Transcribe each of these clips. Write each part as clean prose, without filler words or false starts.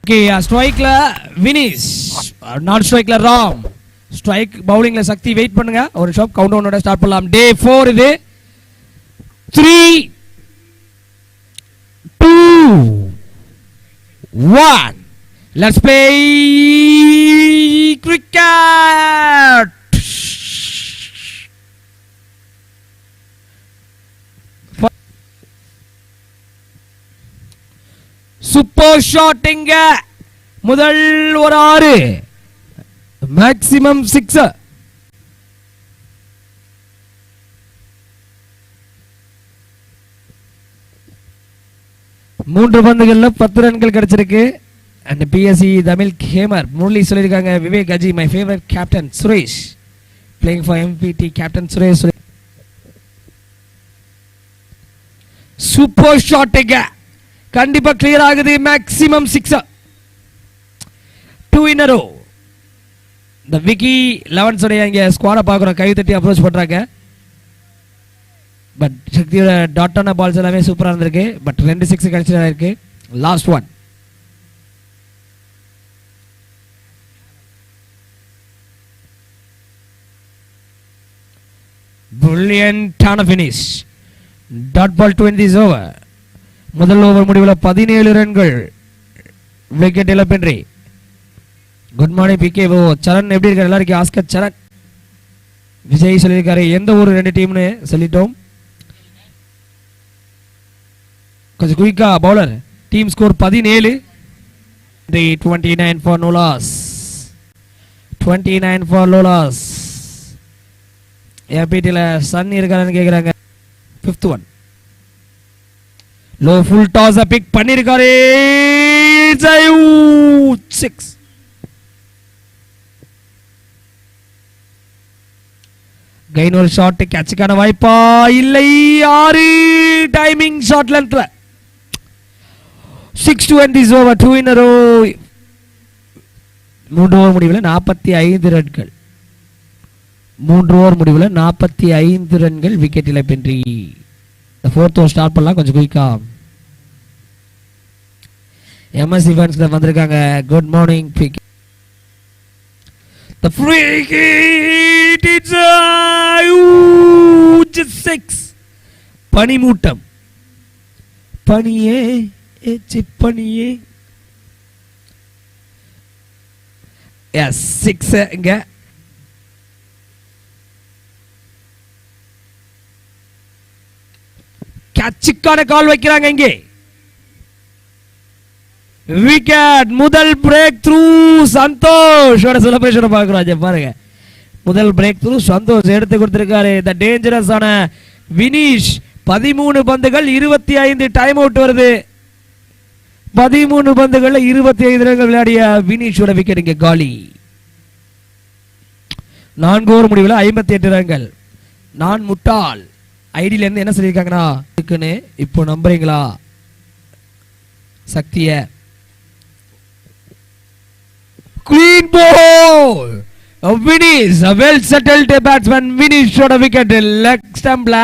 Okay, strikeல Vinesh, not strikeல Ram. Strike bowlingல சக்தி வெயிட் பண்ணுங்க. ஒரு ஷாட் கவுண்ட் டவுனோட ஸ்டார்ட் பண்ணலாம். Day 4 இது. 3 2 1. Let's play cricket. சூப்பர் ஷாட்டிங்க. முதல் ஒரு 6 மேக்ஸிமம் 6. மூன்று பந்துகள்ல 10 ரன்கள் கிடைச்சிருக்கு. And PSC Tamil gamer Murali சொல்லியிருக்காங்க, Vivek Aji my favourite captain Suresh playing for MPT captain Suresh. Super ஷாட்டிங்க, கண்டிப்பா கிளியர் ஆகுது. மேக்ஸிமம் 6. 2 in a row. இந்த விக்கி 11 உடைய இங்க ஸ்குவாட பார்க்குறோம், கை தட்டி அப்ரோச் பண்றாங்க. பட் சக்தியோட டாட்டான பால்ஸ் எல்லாமே சூப்பரா இருந்திருக்கு. பட் 2 6 கிடைச்சதா இருக்கு. Last one. பிரில்லியன்டான finish. Dot ball 20 is over. முதல் ஓவர் முடிவில் 17 ரன்கள், விக்கெட் இழப்பின்றி. Good morning PK. சரண் எப்படி இருக்காரு? நல்லா இருக்கு. ஆஸ்கர் சரண். விஜய் சொல்லியிருக்காரு எந்த ஒரு 2 டீம்னு சொல்லிட்டோம். கொஞ்சம் குயிக்கா bowler. Team score 17. 29 for no loss. 29 for no loss. ஏபிடில சன் இருக்காருன்னு கேக்குறாங்க. 5th one. Low full toss pick பண்ணிருக்காரு. 6. கைன் ஒரு ஷாட், கேட்சுக்கான வாய்ப்பா இல்லை. 6 டைமிங் ஷாட் லென்த்ல. 6 to end is over. 2 in a row. 3 over முடிவில் 45 ரன்கள். 3 ஓவர் முடிவில் 45 ரன்கள், விக்கெட் இழப்பின்றி. 4th ஓவர் ஸ்டார்ட் பண்ணலாம் கொஞ்சம் குயிக்கா. எம்எஸ் இவன்ஸ் வந்திருக்காங்க. குட் மார்னிங் பிக். The free hit, it's just 6. பனிமூட்டம். பனியே பனியே. எஸ் 6 இங்க. கேட்சுக்கான கால் வைக்கிறாங்க இங்கே. விக்கெட். முதல் பிரேக் த்ரூ சந்தோஷ் செலிப்ரேஷன் பார்க்கிறோம் பாருங்க. முதல் பிரேக் த்ரூ சந்தோஷ் எடுத்து கொடுத்திருக்காரு. த டேஞ்சரஸ் ஆன வினிஷ். 13 பந்துகள் 25 டைம் அவுட் வருது. 13 பந்துகள்ல 25 ரன்கள் விளையாடிய வினிஷோட விக்கெட் இங்க காலி. 4 ஓவர் முடிவில் 58 ரன்கள். நான் முட்டாள் ஐடியில இருந்து என்ன சொல்லியிருக்காங்கன்னா இருக்குன்னு இப்போ நம்புறீங்களா சக்திய? Clean ball. Vinesh, a well settled batsman. Vinesh shot a wicket. Leg stump la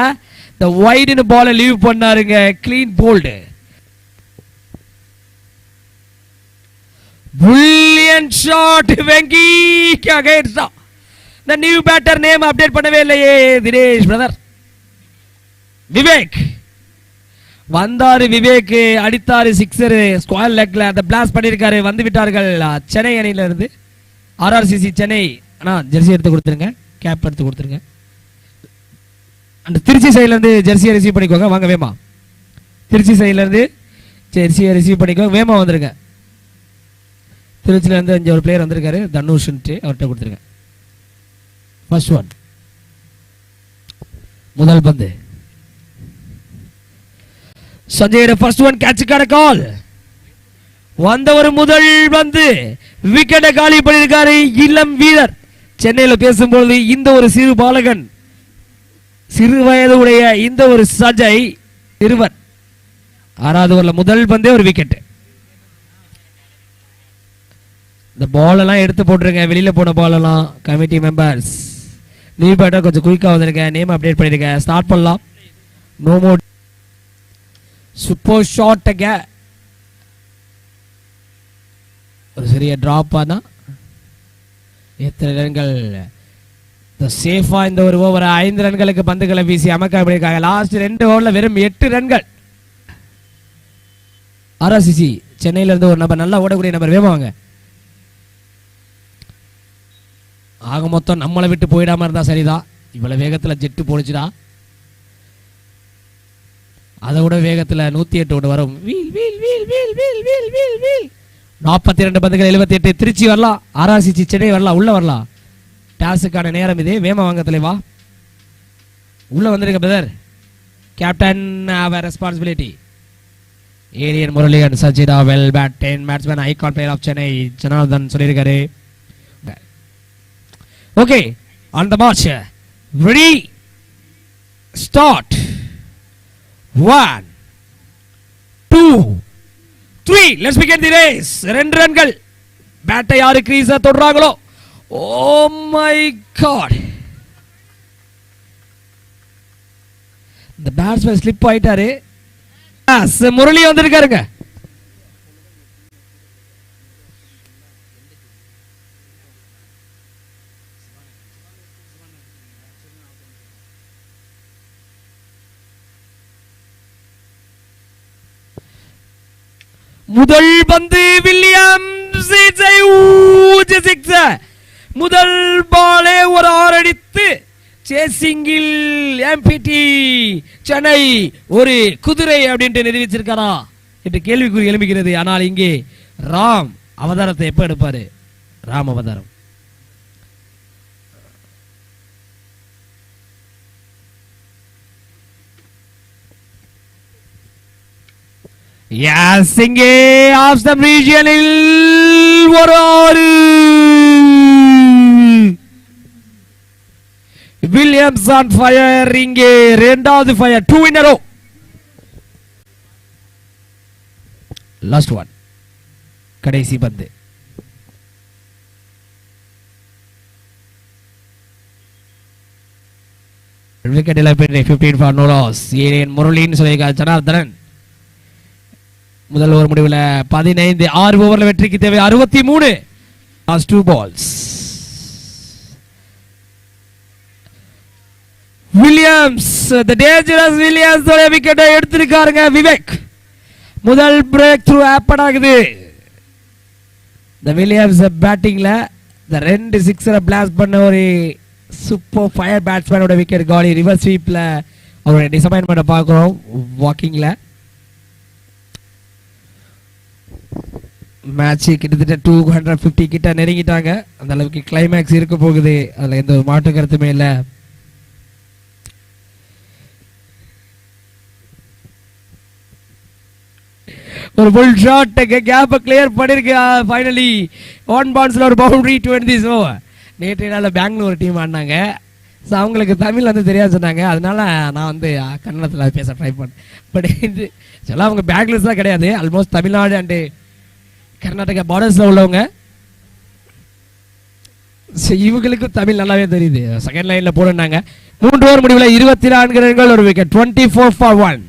the wide in ball leave பண்ணாருங்க. Clean bowled. Brilliant shot. Venki against the new batter name update பண்ணவே இல்லையே தினேஷ் பிரதர். விவேக் வந்தாரு. Vivek அடித்தாரு 6 square லெக்ல. அந்த blast பண்ணிருக்காரு. வந்து விட்டார்கள் சென்னை அணியில இருந்து. RRCC Chennai. ஆனா ஜெர்சி எடுத்து கொடுத்துருங்க, கேப் எடுத்து கொடுத்துருங்க. அந்த திருச்சி சைட்ல இருந்து ஜெர்சியை ரிசீவ் பண்ணிக்கோங்க. வாங்க வேமா. திருச்சி சைட்ல இருந்து ஜெர்சியை ரிசீவ் பண்ணிக்கோங்க. வேமா வந்துருங்க. திருச்சியில இருந்து அஞ்சு ஒரு பிளேயர் வந்திருக்காரு, தனுஷ், அவர்கிட்ட கொடுத்துருங்க. First one. முதல் பந்து. சஞ்சயோட ஃபர்ஸ்ட் ஒன் கேட்சுக்கான கால். வந்தவர் முதல் பந்து விக்கெட்டை காலி பண்ணியிருக்காரு இளம் வீரர். சென்னையில பேசும்போது இந்த ஒரு சிறு பாலகன், சிறு வயது உடைய இந்த ஒரு சஜய் சிறுவன் 6வது ஓவர்ல முதல் பந்தே ஒரு விக்கெட். இந்த பால் எல்லாம் எடுத்து போட்டுருங்க. வெளியில போன பால் எல்லாம் கமிட்டி மெம்பர்ஸ் லீவ் பேட்டர் கொஞ்சம் குயிக்கா வந்துருங்க. நேம் அப்டேட் பண்ணிருங்க. ஸ்டார்ட் பண்ணலாம். No more. Super shot. ஒரு சிறிய டிராப்பாக தான் எத்தனை ரன்கள் சேஃபா இந்த ஒரு ஓவர் 5 ரன்களுக்கு பந்துகளை வீசி அமக்க இருக்காங்க. லாஸ்ட் 2 ஓவரில் வெறும் 8 ரன்கள். ஆர்ஆர்சிசி சென்னையில இருந்து ஒரு நபர் நல்லா ஓடக்கூடிய நபர் வேமாங்க. ஆக மொத்தம் நம்மளை விட்டு போயிடாம இருந்தா சரிதான். இவ்வளவு வேகத்துல ஜெட்டு போடுச்சுடா. அதை விட வேகத்துல 108 ஓடு வரும். 42 பந்துகள் 78. திருச்சி வரலாம், ஆர்ஆர்சிசி சென்னை வரலாம், உள்ள வரலாம். டாஸுக்கான நேரம் இது. வேமா வாங்க தலைவா, உள்ள வந்துருங்க பிரதர். கேப்டன் அவர் ரெஸ்பான்சிபிலிட்டி. ஏரியன் முரளிகன் சச்சிடா well bat 10 batsman icon player of Chennai Janardhan சொல்லியிருக்காரு. Okay, on the march, ready, start. 1 2 3 let's begin the race. 2 ரன்கள். பேட்டை யாரு கிரீஸ தொடுறாங்களோ, ஓ மை காட், இந்த பேட்ஸ்மேன் ஸ்லிப் ஆயிட்டாரு. முரளி வந்திருக்காருங்க. முதல் பந்து வில்லியம்ஸ், முதல் பாலே ஒரு 6 அடித்து சேசிங்கில் எம்பிடி சென்னை ஒரு குதிரை அப்படின்ட்டு நிரூபிச்சிருக்காரா என்று கேள்விக்குறி எழுப்புகிறது. ஆனால் இங்கே ராம் அவதாரத்தை எப்ப எடுப்பாரு? ராம் அவதாரம் இங்கே ஆஃப் த ரீஜியனில் ஒரு 6. Williams on fire. இங்கே 2வது fire. 2 in a row. Last one, கடைசி பந்து. விக்கெட் இழப்பின்றி 15 ஃபார் நோ லாஸ். ஏரியன் முரளின்னு சொல்லியிருக்கார் ஜனார்தனன். முதல் ஓவர் முடிவில் 15. 6 ஓவரில் வெற்றிக்கு தேவை 63. Last 2 balls. Williams, the dangerous Williams விக்கெட்டை எடுத்திருக்காருங்க. விவேக் முதல் பிரேக் த்ரூ ஹேப்பன் ஆகுது. இந்த வில்லியம்ஸ் பேட்டிங்ல இந்த 2 சிக்ஸரை பிளாஸ்ட் பண்ண ஒரு சூப்பர் ஃபயர் பேட்ஸ்மேனோட விக்கெட் காலி. ரிவர்ஸ் ஸ்வீப்ல அவருடைய டிசப்பாயின்மெண்ட்டை பார்க்குறோம். வாக்கிங்ல மேட்ச் கிட்டத்தட்ட 250 கிட்ட நெருங்கிட்டாங்க. அந்த அளவுக்கு கிளைமேக்ஸ் இருக்க போகுது, அதுல எந்த ஒரு மாற்று கருத்துமே இல்லை. ஒரு புல் ஷாட் கேப்பை கிளியர் பண்ணிருக்கு. ஃபைனலி ஒன் பவுன்ஸ்ல ஒரு boundary to end this over. நேற்றைய நாள் பெங்களூர் ஒரு டீம் ஆடினாங்க. ஸோ அவங்களுக்கு தமிழ் வந்து தெரியாது சொன்னாங்க. அதனால நான் வந்து கன்னடத்தில் பேச ட்ரை பண்ணேன். பட் இது சொல்ல அவங்க பெங்களூர்ஸ் தான் கிடையாது, ஆல்மோஸ்ட் தமிழ்நாடு அண்டு கர்நாடகா பார்டர்ஸில் உள்ளவங்க. இவங்களுக்கு தமிழ் நல்லாவே தெரியுது. செகண்ட் லைனில் போடுனாங்க. 3 ஓவர் முடிவில் 24 ரன்கள், ஒரு விக்கெட். 24 for 1.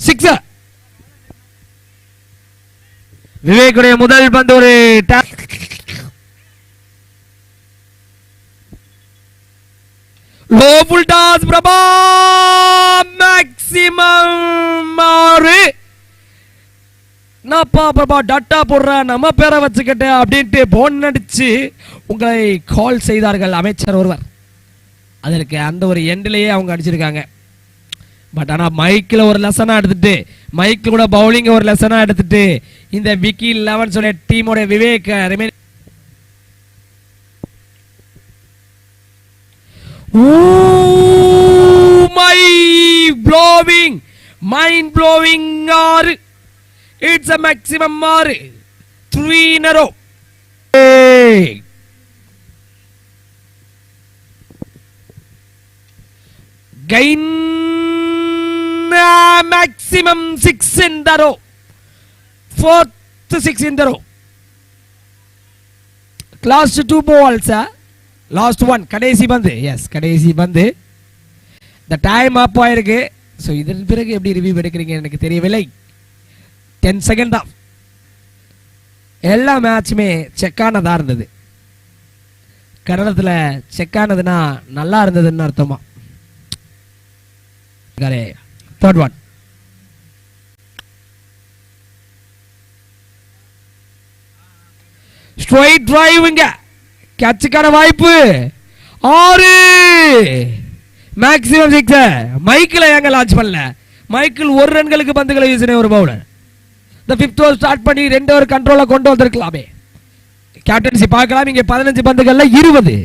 சிக்ஸர். விவேக்குடைய முதல் பந்து ஒரு low full toss. Prabha maximum 6. Nabha Prabha ta-ta போடுற நம்ம பேரை வச்சுக்கிட்ட அப்படின்ட்டு போன் அடிச்சு உங்களை கால் செய்தார்கள் அமைச்சர் ஒருவர். அதற்கு அந்த ஒரு எண்ட்லயே அவங்க அடிச்சிருக்காங்க. பட் ஆனால் மைக்கில் ஒரு லெசனாக எடுத்துட்டு, மைக்கில் கூட பவுலிங் ஒரு லெசனாக எடுத்துட்டு இந்த விக்கி 11 சொல்ல டீமோட Vivek remain mind blowing 6. It's a maximum 6. 3 in a row. Gain maximum 6 in the row. 4th 6 in the row. Last 2 balls. Last one, கடைசி பந்து. எஸ், கடைசி பந்து. இந்த டைம் அப் ஆயிருக்கு. ஸோ இதன் பிறகு எப்படி ரிவ்யூ எடுக்கிறீங்க எனக்கு தெரியவில்லை. 10 செகண்ட் தான். எல்லா மேட்சுமே செக்கானதா இருந்தது. கன்னடத்தில் செக்கானதுன்னா நல்லா இருந்ததுன்னு அர்த்தமா. Third one. ஸ்ட்ரைட் டிரைவ்ங்க, கேட்சுக்கான வாய்ப்பு. 6 மேக்ஸிமம் 6. மைக்கில் ஏங்க லான்ச் பண்ணல? மைக்கிள் 1 ரன்களுக்கு பந்துகளை வீசின ஒரு பவுலர். இந்த 5th ஓவர் ஸ்டார்ட் பண்ணி 2 ஓவர் கண்ட்ரோல கொண்டு வந்திருக்கலாமே. கேப்டன்சி பார்க்கலாம். இங்க 15 பந்துகள்ல 20.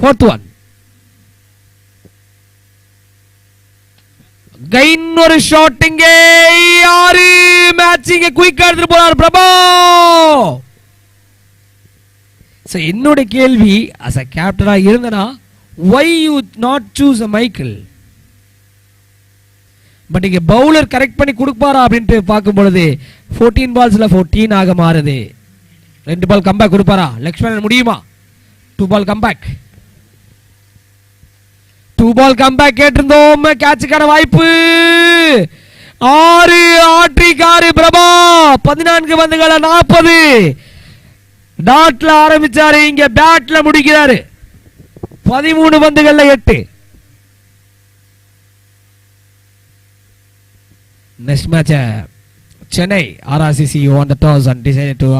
4th one. கைன் ஒரு ஷாட்டிங்க. 6 மேட்சிங்க குயிக்கா எடுத்து போறார் பிரபா. சோ என்னோட கேள்வி, as a கேப்டனா இருந்தனா, why you not choose a Michael? But இங்க பவுலர் கரெக்ட் பண்ணி கொடுப்பாரா அப்படின்ட்டு பார்க்கும் பொழுது 14 பால்ஸ்ல 14 ஆக மாறுது. 2 பால் கம்பேக் கொடுப்பாரா லக்ஷ்மணன்? முடியுமா? 2 பால் கம்பேக். 2 பால் கம்பேக் கேட்டிருந்தோம். கேட்சுக்கான வாய்ப்பு. 6 ஆட்ரிக் 6 பிரபா. 14 பந்துகள 40. டாட்ல ஆரம்பிச்சாரு, இங்க பேட்ல முடிக்கிறாரு. 13 பந்துகள்ல 8. Next match, Chennai RRCC won the toss and decided to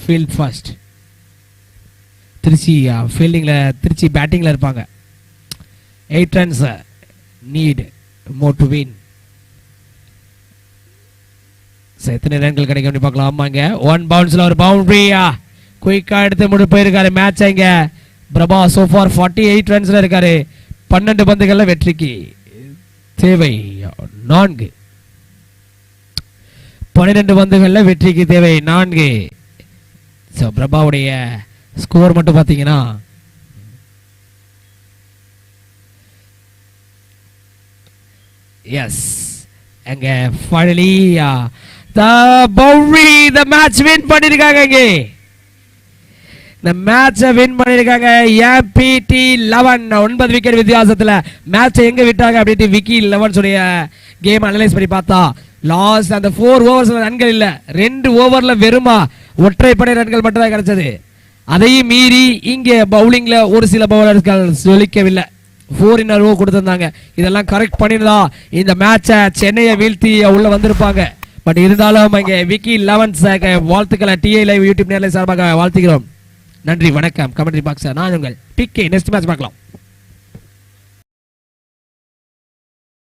field first. Trichy ஃபீல்டிங்ல, Trichy பேட்டிங்ல இருப்பாங்க. 8 runs need more to win. எத்தனை ரன்கள் கிடைக்கும் பார்க்கலாம். ஆமாங்க, 1 பவுன்ஸ்ல ஒரு பவுண்டரியா குயிக்கா எடுத்து முடி போயிருக்காரு மேட்ச். இங்க பிரபா சோஃபார் 48 ரன்ஸ்ல இருக்காரு. 12 பந்துகள்ல வெற்றிக்கு தேவை 4. 12 பந்துகள்ல வெற்றிக்கு தேவை 4. சோ பிரபாவுடைய ஸ்கோர் மட்டும் பாத்தீங்கன்னா எஸ் அங்க finally the boundary, the match win பண்ணிருக்காங்க. இங்க இந்த மேட்சை வின் பண்ணிருக்காங்க MPT 11. 9 விக்கெட் வித்தியாசத்துல மேட்சை எங்க விட்டாங்க அப்படின்ட்டு விக்கி 11 உடைய கேம் அனலைஸ் பண்ணி பார்த்தா, லாஸ்ட் அந்த 4 ஓவர்ஸ்ல ரன்கள் இல்ல. 2 ஓவர்ல வெறுமா ஒற்றைப்படை ரன்கள் மட்டும் தான் கிடைச்சது. அதையும் மீறி இங்க பவுலிங்ல ஒரு சில பவுலர்கள் சொல்லிக்கவில்லை. 4 in a row கொடுத்திருந்தாங்க. இதெல்லாம் கரெக்ட் பண்ணிருந்தா இந்த மேட்சை சென்னையை வீழ்த்தி உள்ள வந்திருப்பாங்க. பட் இருந்தாலும் இங்க விக்கி 11 வாழ்த்துக்களை டிஐ லைவ் யூடியூப் நேர்ல சார்பாக வாழ்த்துகிறோம். நன்றி, வணக்கம். கமெண்ட்ரி பாக்ஸ் நான் உங்கள் பிகே. நெக்ஸ்ட் மேட்ச் பார்க்கலாம்.